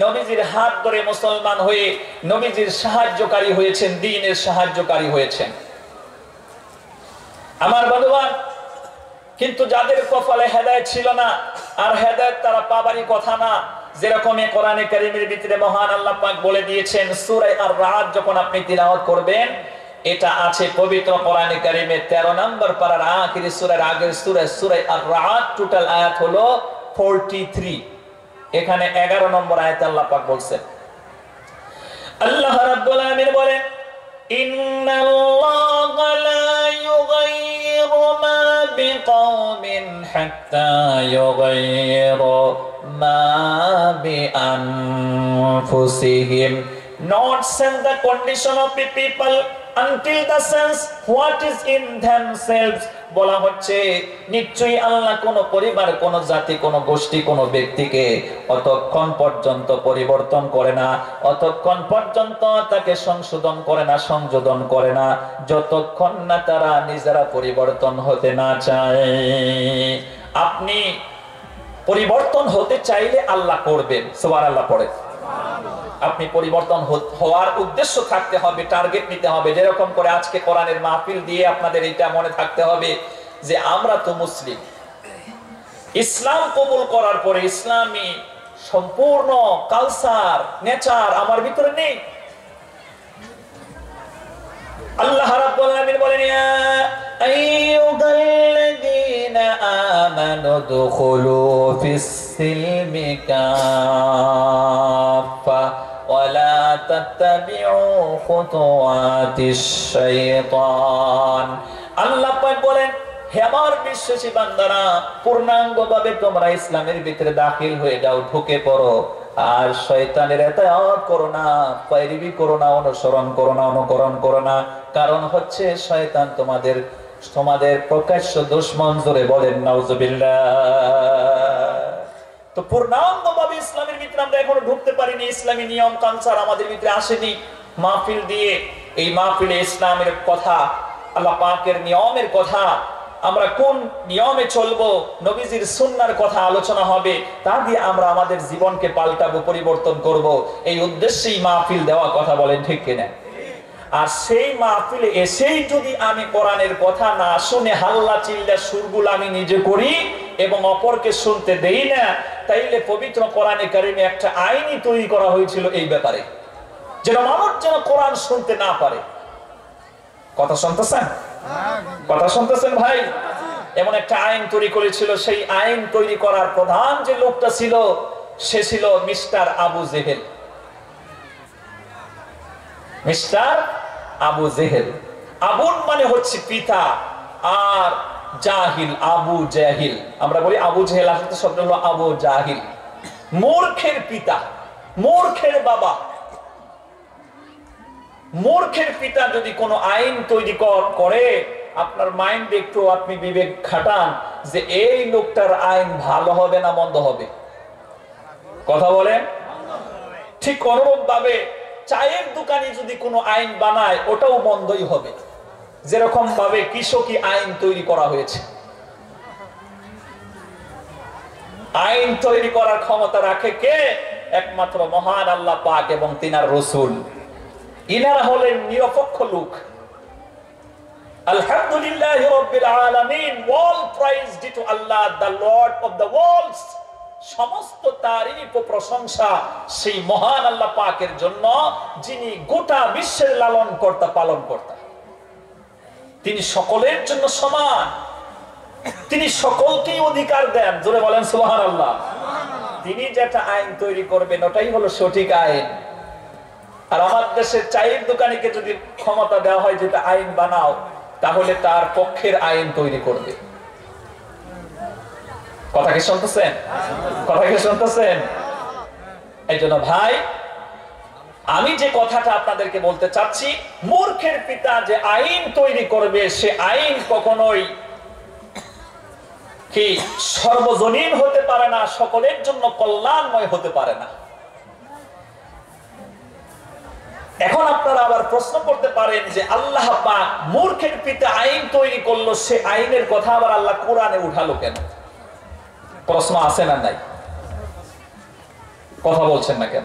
নবীজির হাত ধরে মুসলমান হয়ে নবীজির সাহায্যকারী হয়েছেন, দ্বীনের সাহায্যকারী হয়েছেন। আমার বন্ধুগণ, কিন্তু যাদের কপালে হেদায়েত ছিল না, আর হেদায়েত তারা পাবারই কথা না। যেরকম কোরআনে কারীমের ভিতরে মহান আল্লাহ পাক বলে দিয়েছেন, সূরা আর-রাদ যখন আপনি তিলাওয়াত করবেন, এটা আছে পবিত্র কোরআনে কারীমের 13 নম্বর পারার আখিরি সূরার আগের সূরা আর-রাদ। টোটাল আয়াত হলো 43। এখানে 11 নম্বর আয়াতে আল্লাহ পাক বলছেন, আল্লাহ রাব্বুল আলামিন বলেন, ইন্নাল্লাহা লা ইউগাইয়িরু মা বিকওমিন হাত্তা ইউগাইয়িরু মা বিআনফুসিহিম, not change the condition of the people until the sense what is in themselves। বলা হচ্ছে নিশ্চয়ই আল্লাহ কোন পরিবার, কোন জাতি, কোন গোষ্ঠী, কোন ব্যক্তিকে অতক্ষণ পর্যন্ত পরিবর্তন করে না, অতক্ষণ পর্যন্ত তাকে সংশোধন করে না, সংযোজন করে না, যতক্ষণ না তারা নিজেরা পরিবর্তন হতে না চায়। আপনি পরিবর্তন হতে চাইলে আল্লাহ করবেন, সুবহানাল্লাহ পড়ে। আপনি পরিবর্তন হওয়ার উদ্দেশ্য থাকতে হবে, টার্গেট নিতে হবে। যেরকম করে আজকে কোরআনের মাহফিল দিয়ে আপনাদের এটা মনে থাকতে হবে যে আমরা তো মুসলিম, ইসলাম কবুল করার পরে ইসলামী সম্পূর্ণ কালচার, নেচার আমার ভিতরে নেই। আল্লাহ রাব্বুল আলামিন বলেন, ইয়া আইয়ুহাল্লাযীনা আমানু দুখুলু ফিস-সিলমি কাফা ওয়া লা তাত্তাবিউ খুতুওয়াতিশ শাইতান। আল্লাহ পাক বলেন, হে আমার বিশ্বাসী বান্দারা, পূর্ণাঙ্গভাবে তোমরা ইসলামের ভিতরে দাখিল হয়ে যাও, ঢুকে পড়ো, আর শয়তানের ইতাআত করো না, পয়রবি করো না, অনুসরণ করো না, অনুকরণ করো না। কারণ হচ্ছে শয়তান তোমাদের প্রকাশ্য দুশমন। জোরে বলেন নাউজুবিল্লাহ। তো পূর্ণাঙ্গভাবে ইসলামের ভিতরে আমরা এখনো ঢুকতে পারিনি, ইসলামী নিয়ম কালচার আমাদের ভিতরে আসেনি। মাহফিল দিয়ে, এই মাহফিলে ইসলামের কথা, আল্লাহ পাকের নিয়মের কথা, আমরা কোন নিয়মে চলবো, নবীজির সুন্নাহর কথা আলোচনা হবে, তা দিয়ে আমরা আমাদের জীবনকে পাল্টাবো, পরিবর্তন করব। এই উদ্দেশ্যেই মাহফিল দেওয়া, কথা বলেন ঠিক কিনা? আর সেই মাহফিলে এসেই যদি আমি কোরআনের কথা না শুনে হাল্লা চিল্লা সুরগুলো আমি নিজে করি এবং অপরকে শুনতে দেই না, তাইলে পবিত্র কোরআনে কারিমে একটা আইনই তৈরি করা হয়েছিল এই ব্যাপারে, যেন মানুষ যেন কোরআন শুনতে না পারে। কথা শুনতেছেন? কথা শুনতেছেন ভাই? এমন একটা আইন তৈরি করেছিল। সেই আইন তৈরি করার প্রধান যে লোকটা ছিল, সে ছিল মিস্টার আবু জেহেল। মিস্টার আবু জেহেল। আবুন মানে হচ্ছে পিতা, আর জাহিল আবু জাহিল। আমরা বলি আবু জেহেল, আসলে শব্দ হলো আবু জাহিল, মূর্খের পিতা, মূর্খের বাবা। মূর্খের পিতা যদি কোনো আইন তৈরি করে, আপনার মাইন্ড একটু আপনি বিবেক খাটান যে এই লোকটার আইন ভালো হবে না মন্দ হবে। কথা বলেন? ঠিক অনুরূপ ভাবে চায়ের দোকানে যদি কোনো আইন বানায়, ওটাও মন্দই হবে। যেরকম ভাবে কৃষকি আইন তৈরি করা হয়েছে, আইন তৈরি করার ক্ষমতা রাখে কে? একমাত্র মহান আল্লাহ পাক এবং তিনার রাসূল। ইনারা হলেন নিরপেক্ষ লোক। আলহামদুলিল্লাহি রাব্বিল আলামিন, all praise due to Allah, the Lord of the worlds। সমস্ত তারিফ ও প্রশংসা সেই মহান আল্লাহ পাকের জন্য, যিনি গোটা বিশ্বের লালন কর্তা, পালন কর্তা। তিনি সকলের জন্য সমান, তিনি সকলকেই অধিকার দেন। জোরে বলেন সুবহানাল্লাহ। তিনি যেটা আইন তৈরি করবেন ওটাই হলো সঠিক আইন। আর আমার দেশের চায়ের দোকানিকে যদি ক্ষমতা দেওয়া হয় যেটা আইন বানাও, তাহলে তার পক্ষের আইন তৈরি করবে। কথা কি শুনতেছেন? কথা কি শুনতেছেন? এই জন্য ভাই, আমি যে কথাটা আপনাদেরকে বলতে চাচ্ছি, মূর্খের পিতা যে আইন তৈরি করবে, সে আইন কখনোই কি সর্বজনীন হতে পারে না, সকলের জন্য কল্যাণময় হতে পারে না। এখন আপনারা আবার প্রশ্ন করতে পারেন যে আল্লাহ পাক মূর্খের পিতা আইন তৈরি করলো, সে আইনের কথা আবার আল্লাহ কোরআনে উঠালো কেন? প্রশ্ন আছে না নাই? কথা বলছেন না কেন?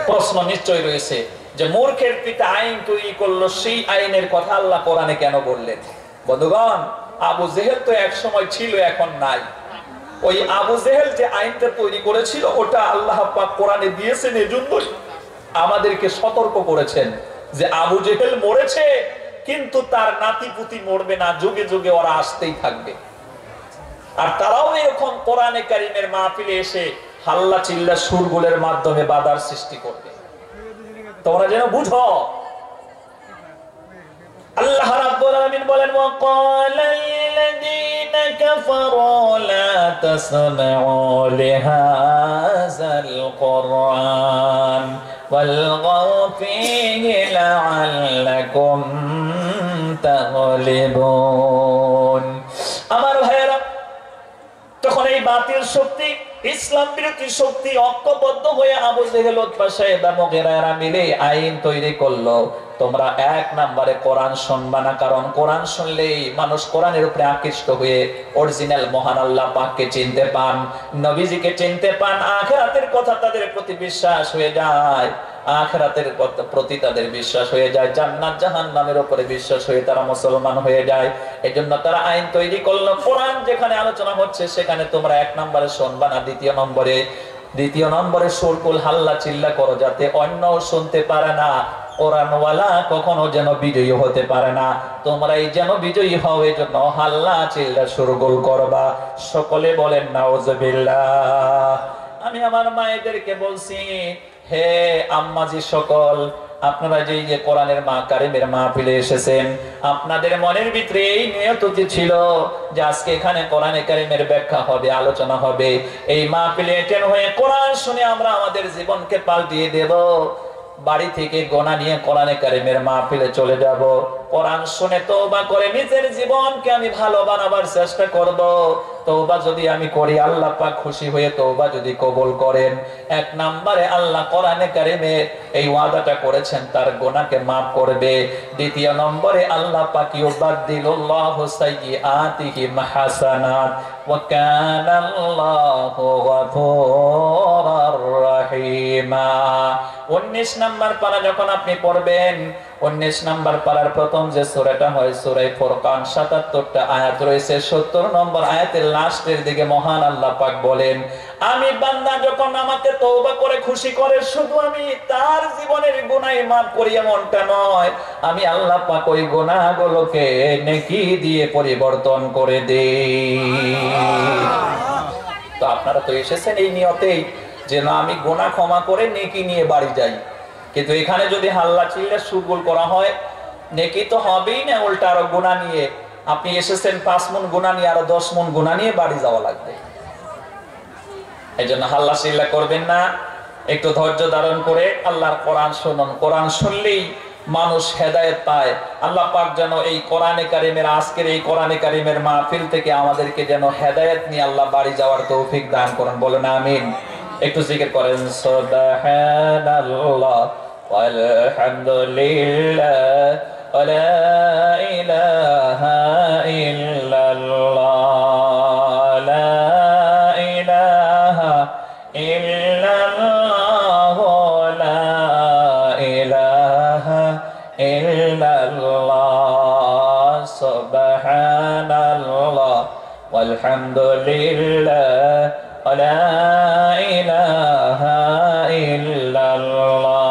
প্রশ্ন নিশ্চয় রয়েছে যে মূর্খের পিতা আইন তৈরি করলো, সেই আইনের কথা আল্লাহ কোরআনে কেন বললেন? বন্ধুগণ, আবু জেহেল তো এক সময় ছিল, এখন নাই। ওই আবু জেহেল যে আইনটা তৈরি করেছিল ওটা আল্লাহ পাক কোরআনে দিয়েছেন, এজন্যই আমাদেরকে সতর্ক করেছেন যে আবু জেহেল মরেছে কিন্তু তার নাতি পুতি মরবে না, যুগে যুগে ওরা আসতেই থাকবে। আর তারাও এরকম কোরআনে কারীমের মাহফিলে এসে হাল্লা চিল্লা সুরগুলের মাধ্যমে বাধার সৃষ্টি করবে। তোমরা যেন বুঝো, আল্লাহ রাব্বুল আলামিন বলেন ওয়াকালাল্লাযীনা কাফারু লা তাসমাউ লিহাযাল কুরআন ওয়ালগাউ ফীহি লাআল্লাকুম তাগলিবুন। আমার ভাইয়েরা, তখন এই বাতিল শক্তি, ইসলাম বিরোধী শক্তি ঐক্যবদ্ধ হয়ে আবু জেহেল, উতবা সাহেব এবং মুগীরা মিলে আইন তৈরি করলো, তোমরা এক নম্বরে কোরআন শুনবা না, কারণ কোরআন শুনলেই মানুষ কোরআনের উপরে আকৃষ্ট হয়ে অরিজিনাল মহান আল্লাহ পাককে চিনতে পান, নবীজিকে চিনতে পান, আখিরাতের কথা তাদের প্রতি বিশ্বাস হয়ে যায়, আখিরাতের প্রতি তাদের বিশ্বাস হয়ে যায়, জান্নাত জাহান্নামের উপরে বিশ্বাস হয়ে তারা মুসলমান হয়ে যায়। এজন্য তারা আইন তৈরি করলো, কোরআন যেখানে আলোচনা হচ্ছে সেখানে তোমরা এক নম্বরে শুনবা না, দ্বিতীয় নম্বরে সুরকুল হাল্লা চিল্লা করো, যাতে অন্য শুনতে পারে না, কোরআনওয়ালা কখনো যেন বিজয়ী হতে পারে না। তোমরাই যেন বিজয়ী হও, এই জন্য হাল্লা চিল্লা সুরগুল করবা। সকলে বলেন নাউজুবিল্লাহ। আমি আমার মায়েদেরকে বলছি, হে আম্মাজি সকল, আপনারা যে কোরআনের কারীমের মাহফিলে এসেছেন, আপনাদের মনের ভিতরে এই নিয়তি ছিল যে আজকে এখানে কোরআনে কারীমের ব্যাখ্যা হবে, আলোচনা হবে, এই মাহফিলে অ্যাটেন্ড হয়ে কোরআন শুনে আমরা আমাদের জীবনকে পাল্টিয়ে দেব, বাড়ি থেকে গোনা নিয়ে কোরআনে কারীমের মাহফিলে চলে যাব, কোরআন শুনে তওবা করে নিজের জীবনকে আমি ভালো বানাবার চেষ্টা করব। তওবা যদি আমি করি, আল্লাহ পাক খুশি হয়ে তওবা যদি কবুল করেন, এক নম্বরে আল্লাহ কোরআনে কারীমে এই ওয়াদাটা করেছেন তার গুনাহকে maaf করবে। দ্বিতীয় নম্বরে আল্লাহ পাক ইউবাদদিলুল্লাহু সাইয়্যাতিহিম হাসানাত ওয়া কানাল্লাহু গফুরার রহিমা। 19 নম্বর পারা যখন আপনি পড়বেন, 19 নম্বর পারার প্রথম যে সূরাটা হয় সূরা ফুরকান, 77টা আয়াত রয়েছে। 70 নম্বর আয়াতের লাস্টের দিকে মহান আল্লাহ পাক বলেন, আমি বান্দা যখন আমাকে তওবা করে খুশি করে, শুধু আমি তার জীবনের গুনাহ maaf করি এমনটা নয়, আমি আল্লাহ পাক ওই গুনাহগুলোকে নেকি দিয়ে পরিবর্তন করে দেই। তো আপনারা তো এসেছেন এই নিয়তেই যে না আমি গুনাহ ক্ষমা করে নেকি নিয়ে বাড়ি যাই, কিন্তু এখানে যদি হাল্লা চিল্লা সুরগুল করা হয়, নেকি তো হবেই না, উল্টা আরো গুনাহ নিয়ে আপনি এসেছেন 5 মণ গুনাহ নিয়ে, আরো 10 মণ গুনাহ নিয়ে বাড়ি যাওয়া লাগবে। এই জন্য হাল্লা চিল্লা করবেন না, একটু ধৈর্য ধারণ করে আল্লাহর কোরআন শুনুন। কোরআন শুনলেই মানুষ হেদায়েত পায়। আল্লাহ পাক যেন এই কোরআনে কারীমের, আজকের এই কোরআনে কারীমের মাহফিল থেকে আমাদেরকে যেন হেদায়েত নিয়ে আল্লাহ বাড়ি যাওয়ার তৌফিক দান করুন, বলুন আমিন। একটু জিকির করেন, সুবহানাল্লাহ ওয়ালহামদুলিল্লাহ ওয়া লা ইলাহা ইল্লাল্লাহ, লা ইলাহা ইল্লাল্লাহ, লা ইলাহা ইল্লাল্লাহ, সুবহানাল্লাহ ওয়ালহামদুলিল্লাহ ওয়া লা ইলাহা ইল্লাল্লাহ,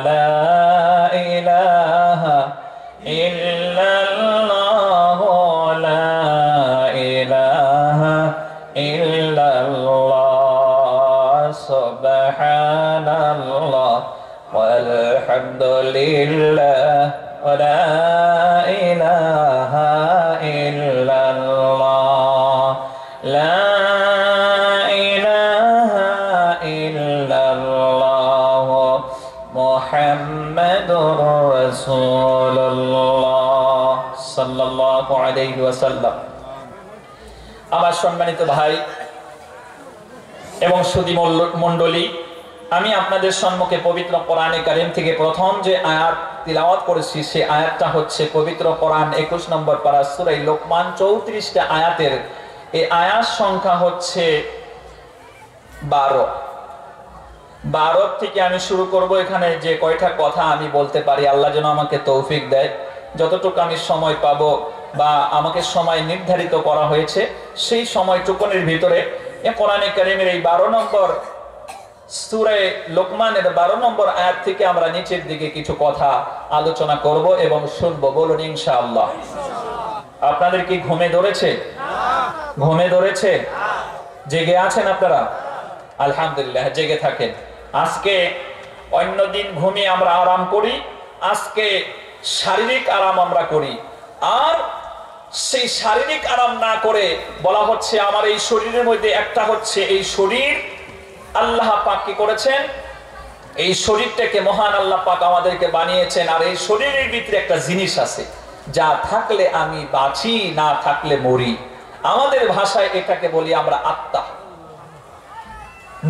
লা ইলাহা ইল্লাল্লাহ, লা ইলাহা ইল্লাল্লাহ, সুবহানাল্লাহ ওয়ালহামদুলিল্লাহ ওয়া লা ইলাহা ইল্লাল্লাহ, লা মুহাম্মাদুর রাসূলুল্লাহ সাল্লাল্লাহু আলাইহি ওয়াসাল্লাম। আমার সম্মানিত ভাই এবং সুধী মণ্ডলী, আমি আপনাদের সম্মুখে পবিত্র কোরআনে কারীম থেকে প্রথম যে আয়াত তিলাওয়াত করেছি, সেই আয়াতটা হচ্ছে পবিত্র কোরআন 21 নম্বর পারা সূরা লোকমান 34টা আয়াতের এই আয়াত সংখ্যা হচ্ছে 12। 12 থেকে আমি শুরু করব। এখানে যে কয়টা কথা আমি বলতে পারি আল্লাহ যেন আমাকে তৌফিক দেয়, যতটুকু আমি সময় পাবো বা আমাকে সময় নির্ধারিত করা হয়েছে সেই সময়টুকুনের ভিতরে কোরআনে কারীমের এই 12 নম্বর সূরা লোকমানের 12 নম্বর আয়াত থেকে আমরা নিচের দিকে কিছু কথা আলোচনা করব এবং শুনবো। বলুন ইনশাআল্লাহ। আপনাদের কি ঘুমে ধরেছে? ঘুমে ধরেছে? জেগে আছেন আপনারা? আলহামদুলিল্লাহ, জেগে থাকেন। আজকে অন্যদিন ঘুমিয়ে আমরা আরাম করি, আজকে শারীরিক আরাম আমরা করি। আর সেই শারীরিক আরাম না করে বলা হচ্ছে আমার এই শরীরের মধ্যে একটা হচ্ছে এই শরীর আল্লাহ পাক কি করেছেন, এই শরীরটাকে মহান আল্লাহ পাক আমাদেরকে বানিয়েছেন। আর এই শরীরের ভিতরে একটা জিনিস আছে যা থাকলে আমি বাঁচি, না থাকলে মরি। আমাদের ভাষায় এটাকে বলি আমরা আত্মা,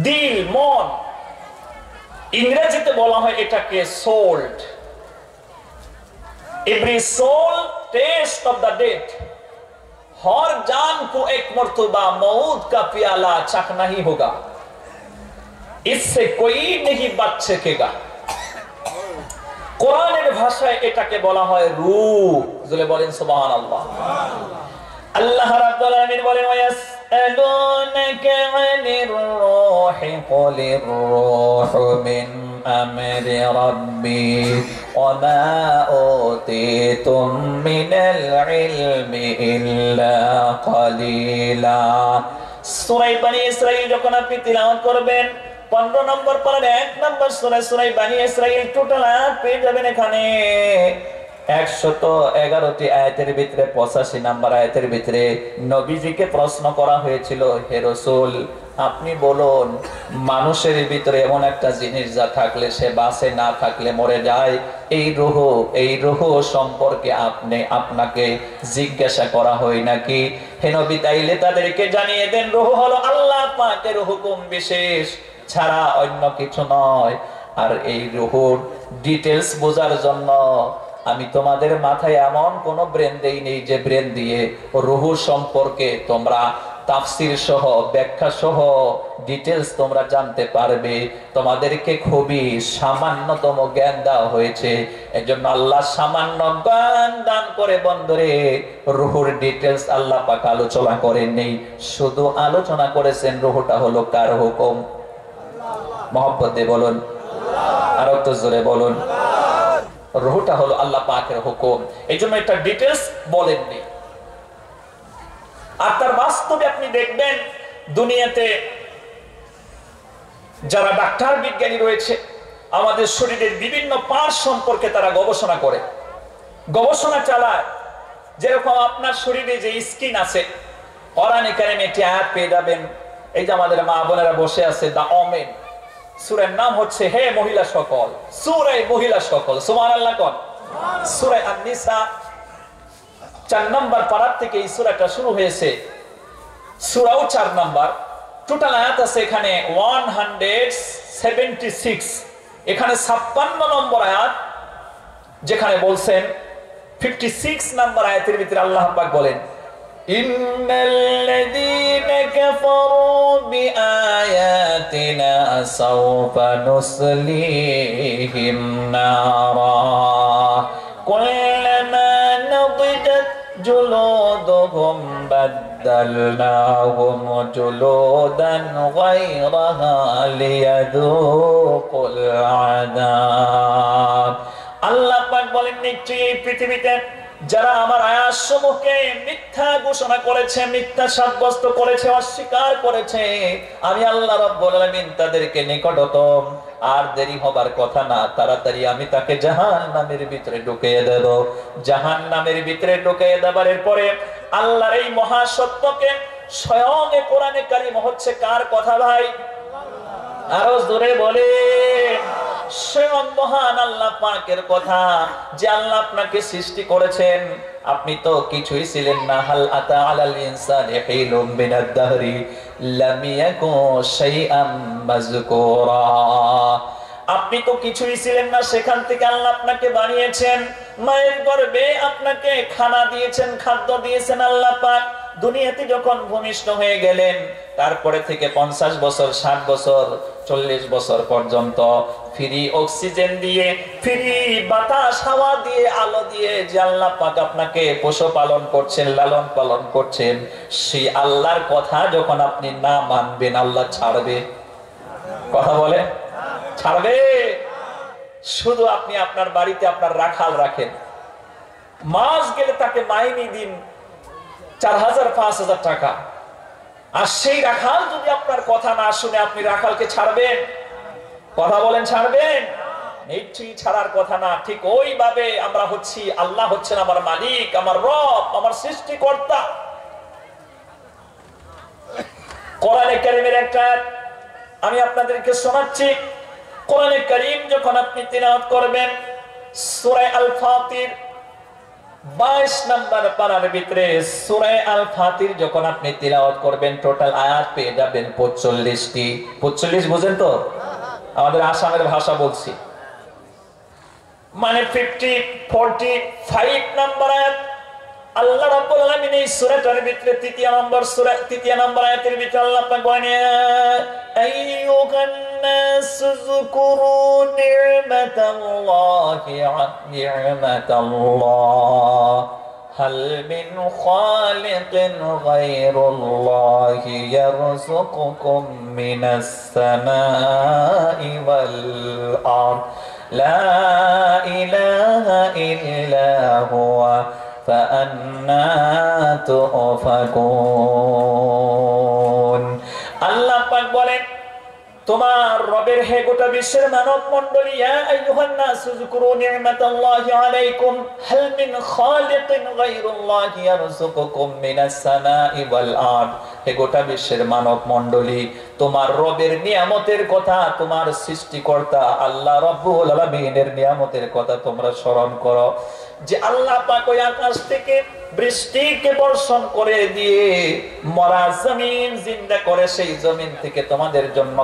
দিল, মন। ইংরেজিতে বলা হয় এটাকে soul. Every soul taste of the death. हर जान को एक मर्तबा मौत का प्याला चखना ही होगा, इससे कोई नहीं बच सकेगा। কোরআনের ভাষায় এটাকে বলা হয় রূহ। জোরে বলেন সুবহানাল্লাহ। আল্লাহ রাব্বুল আলামিন বলেন ওয়াসআলুনাকা আনির রূহি কুলির রূহু মিন আমরি রাব্বি ওয়া মা উতিতুম মিনাল ইলমি ইল্লা কালিলা। সূরা বনি ইসরাঈল যখন আপনি তিলাওয়াত করবেন 15 নম্বর পারার 1 নম্বর সূরা বনি ইসরাঈল টোটাল আয়াত পেয়ে যাবেন। এখানে 111টি আয়াতের ভিতরে 85 নম্বর আয়াতের ভিতরে নবীজিকে প্রশ্ন করা হয়েছিল, হে রাসূল আপনি বলুন মানুষের ভিতরে এমন একটা জিনিস যা থাকলে সে বাঁচে, না থাকলে মরে যায়, এই রূহ সম্পর্কে আপনাকে জিজ্ঞাসা করা হয় নাকি? হে নবী তাইলে তাদেরকে জানিয়ে দেন রূহ হলো আল্লাহ পাকের হুকুম বিশেষ ছাড়া অন্য কিছু নয়। আর এই রূহর ডিটেইলস বোঝার জন্য আমি তোমাদের মাথায় এমন কোন ব্রেন দেই নেই যে ব্রেন দিয়ে রূহ সম্পর্কে তোমরা তাফসীর সহ ব্যাখ্যা সহ ডিটেইলস তোমরা জানতে পারবে। তোমাদেরকে খুবই সামান্যতম জ্ঞান দেওয়া হয়েছে। এজন্য আল্লাহ সামান্য জ্ঞান দান করে বন্ধুরে রূহের ডিটেইলস আল্লাহ পাক আলোচনা করেন নেই, শুধু আলোচনা করেছেন রূহটা হলো কার হুকুম। মহব্বত দিয়ে বলুন, আর একটু জোরে বলুন। রূহটা হলো আল্লাহ পাকের হুকুম, এইজন্য এটা ডিটেইলস বলেননি। আর তার বাস্তবে আপনি দেখবেন দুনিয়াতে যারা ডাক্তার বিজ্ঞানী রয়েছে আমাদের শরীরের বিভিন্ন পার্ট সম্পর্কে তারা গবেষণা করে, গবেষণা চালায়। যেরকম আপনার শরীরে যে স্কিন আছে, কোরআনে কারিমে একটি আয়াত পেয়ে যাবেন। এই যে আমাদের মা বোনেরা বসে আছে, দা ওমেন, সূরার নাম হচ্ছে হে মহিলা সকল, সূরা মহিলা সকল। সুবহানাল্লাহ কোন? সূরা আন-নিসা 4 নম্বর পারা থেকে এই সূরাটা শুরু হয়েছে। সূরাও 4 নম্বর, টোটাল আয়াত আছে এখানে 176। এখানে 56 নম্বর আয়াত যেখানে বলছেন 56 নম্বর আয়াতের ভিতরে আল্লাহ পাক বলেন ইন্নাল্লাযীনা কাফারু বিআয়াতিনা সাওফা নুসলিহিম নারা কুল্লামা নাদিজাত জুলুদুহুম বাদদালনাহুম জুলুদান গায়রাহা লিয়াযুকুল আযাব। আল্লাহ পাক বলেন নিশ্চয়ই এই পৃথিবীতে যারা আমার আয়াতসমূহকে মিথ্যা ঘোষণা করেছে, মিথ্যা সাব্যস্ত করেছে, অস্বীকার করেছে, আমি আল্লাহ রাব্বুল আলামিন তাদেরকে নিকটতম আর দেরি হবার কথা না, তাড়াতাড়ি আমি তাকে জাহান্নামের ভিতরে ঢুকিয়ে দেব। জাহান্নামের ভিতরে ঢুকিয়ে দেবার পরে আল্লাহর এই মহাসত্যকে স্বয়ং কোরআনে কারীম হচ্ছে কার কথা ভাই? আরো জোরে বলে স্বয়ং মহান আল্লাহ পাকের কথা, যে আল্লাহ আপনাকে সৃষ্টি করেছেন। আপনি তো কিছুই ছিলেন না। হাল আতা আলাল ইনসানি হিলুম মিনাদ দাহরি লাম ইয়াকুন শাইআম মাযকুরা। আপনি তো কিছুই ছিলেন না, সেখান থেকে আল্লাহ আপনাকে বানিয়েছেন। মায়ের গর্ভে আপনাকে খানা দিয়েছেন, খাদ্য দিয়েছেন আল্লাহ পাক। দুনিয়াতে যখন ভূমিষ্ঠ হয়ে গেলেন, তারপরে থেকে 50 বছর, 60 বছর, 40 বছর পর্যন্ত ফ্রি অক্সিজেন দিয়ে, ফ্রি বাতাস হাওয়া দিয়ে, আলো দিয়ে যে আল্লাহ পাক আপনাকে পোষণ পালন করছেন, লালন পালন করছেন, সেই আল্লাহর কথা যখন আপনি না মানবেন, আল্লাহ ছাড়বে? কথা বলে ছাড়বে? শুধু আপনি আপনার বাড়িতে আপনার রাখাল রাখেন, মাস গেলে তাকে মাইনে দিন 4000-5000 টাকা, আর সেই রাখাল যদি আপনার কথা না শুনে, আপনি রাখালকে ছাড়বেন? কথা বলেন, ছাড়বেন? নিশ্চয়ই ছাড়ার কথা না। ঠিক ওইভাবে আমরা হচ্ছি, আল্লাহ হচ্ছেন আমার মালিক, আমার রব, আমার সৃষ্টিকর্তা। কোরআনে কারীমের একটা আমি আপনাদেরকে শোনাচ্ছি। কোরআনে কারীম যখন আপনি তিলাওয়াত করবেন, সূরা আল ফাতির 22 নম্বর পারার ভিতরে সূরা আল ফাতির যখন আপনি তিলাওয়াত করবেন, টোটাল আয়াত পেয়ে যাবেন 45টি। 45 বুঝেন তো? আমাদের আসামের ভাষা বলছি, মানে 45 নম্বর আয়াত। আল্লাহ রাব্বুল আলামিন এই সূরাটার ভিতরে তৃতীয় নম্বর আয়াতের ভিতরে আল্লাহ পাক বলেন, আইয়ুহান নাস যুকুরু নি'মাতাল্লাহ হাল মিন খালিকিন গায়রুল্লাহি ইয়ারযুকুকুম মিনাস সামাই ওয়াল আরদ লা ইলাহা ইল্লা হুয়া فأنا تؤفكون। আল্লাহ পাক বলেন, তোমার রবের হে গোটা বিশ্বের মানব মণ্ডলী, ইয়া আইয়ুহান নাস যুকুরু নি'মাতাল্লাহি আলাইকুম হাল মিন খালিকিন গায়রুল্লাহি ইয়ারযুকুকুম মিনাস সামাই ওয়াল আরদ। হে গোটা বিশ্বের মানব মণ্ডলী, তোমার রবের নিয়ামতের কথা, তোমার সৃষ্টিকর্তা আল্লাহ রাব্বুল আলামিনের নিয়ামতের কথা তোমরা স্মরণ করো, যে আল্লাহ পাক ওই আকাশ থেকে বৃষ্টিকে বর্ষণ করে দিয়ে মরা জমিন জিন্দা করে সেই জমিন থেকে তোমাদের জন্য